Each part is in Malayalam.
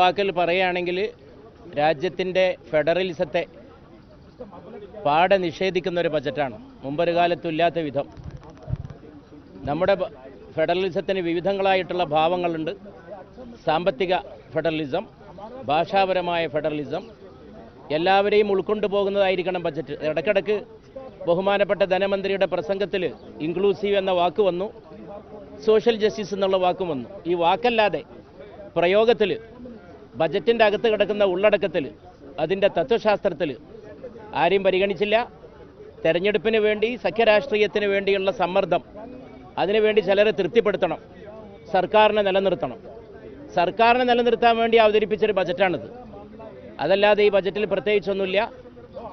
വാക്കിൽ പറയുകയാണെങ്കിൽ രാജ്യത്തിൻ്റെ ഫെഡറലിസത്തെ പാടെ നിഷേധിക്കുന്ന ഒരു ബജറ്റാണ്. മുമ്പൊരു കാലത്തുമില്ലാത്ത വിധം നമ്മുടെ ഫെഡറലിസത്തിന് വിവിധങ്ങളായിട്ടുള്ള ഭാവങ്ങളുണ്ട്. സാമ്പത്തിക ഫെഡറലിസം, ഭാഷാപരമായ ഫെഡറലിസം, എല്ലാവരെയും ഉൾക്കൊണ്ടുപോകുന്നതായിരിക്കണം ബജറ്റ്. ഇടയ്ക്കിടയ്ക്ക് ബഹുമാനപ്പെട്ട ധനമന്ത്രിയുടെ പ്രസംഗത്തിൽ ഇൻക്ലൂസീവ് എന്ന വാക്ക് വന്നു, സോഷ്യൽ ജസ്റ്റിസ് എന്നുള്ള വാക്കും വന്നു. ഈ വാക്കല്ലാതെ പ്രയോഗത്തിൽ, ബജറ്റിൻ്റെ അകത്ത് കിടക്കുന്ന ഉള്ളടക്കത്തിൽ, അതിൻ്റെ തത്വശാസ്ത്രത്തിൽ ആരെയും പരിഗണിച്ചില്ല. തെരഞ്ഞെടുപ്പിന് വേണ്ടി, സഖ്യരാഷ്ട്രീയത്തിന് വേണ്ടിയുള്ള സമ്മർദ്ദം, അതിനുവേണ്ടി ചിലരെ തൃപ്തിപ്പെടുത്തണം, സർക്കാരിനെ നിലനിർത്തണം. സർക്കാരിനെ നിലനിർത്താൻ വേണ്ടി അവതരിപ്പിച്ചൊരു ബജറ്റാണിത്. അതല്ലാതെ ഈ ബജറ്റിൽ പ്രത്യേകിച്ചൊന്നുമില്ല.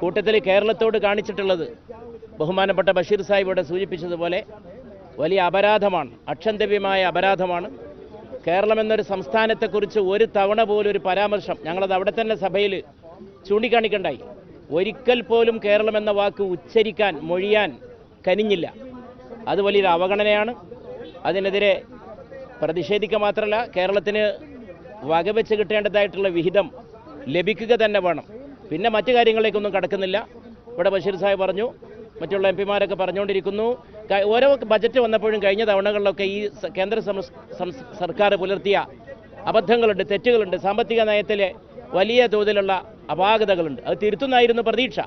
കൂട്ടത്തിൽ കേരളത്തോട് കാണിച്ചിട്ടുള്ളത് ബഹുമാനപ്പെട്ട ബഷീർ സാഹിബ് ഇവിടെ സൂചിപ്പിച്ചതുപോലെ വലിയ അപരാധമാണ്, അക്ഷന്തവ്യമായ അപരാധമാണ്. കേരളം എന്നൊരു സംസ്ഥാനത്തെക്കുറിച്ച് ഒരു തവണ പോലും ഒരു പരാമർശം ഞങ്ങളത് അവിടെ തന്നെ സഭയിൽ ചൂണ്ടിക്കാണിക്കണ്ടായി. ഒരിക്കൽ പോലും കേരളം എന്ന വാക്ക് ഉച്ചരിക്കാൻ, മൊഴിയാൻ കനിഞ്ഞില്ല. അത് വലിയൊരു അവഗണനയാണ്. അതിനെതിരെ പ്രതിഷേധിക്കുക മാത്രമല്ല, കേരളത്തിന് വകവെച്ച് കിട്ടേണ്ടതായിട്ടുള്ള വിഹിതം ലഭിക്കുക തന്നെ വേണം. പിന്നെ മറ്റു കാര്യങ്ങളിലേക്കൊന്നും കടക്കുന്നില്ല. ഇവിടെ ബഷീർ സാഹിബ് പറഞ്ഞു, മറ്റുള്ള എം പിമാരൊക്കെ പറഞ്ഞുകൊണ്ടിരിക്കുന്നു. ഓരോ ബജറ്റ് വന്നപ്പോഴും കഴിഞ്ഞ തവണകളിലൊക്കെ ഈ കേന്ദ്ര സർക്കാർ പുലർത്തിയ അബദ്ധങ്ങളുണ്ട്, തെറ്റുകളുണ്ട്, സാമ്പത്തിക നയത്തിലെ വലിയ തോതിലുള്ള അപാകതകളുണ്ട്. അത് തിരുത്തുന്നായിരുന്നു പ്രതീക്ഷ.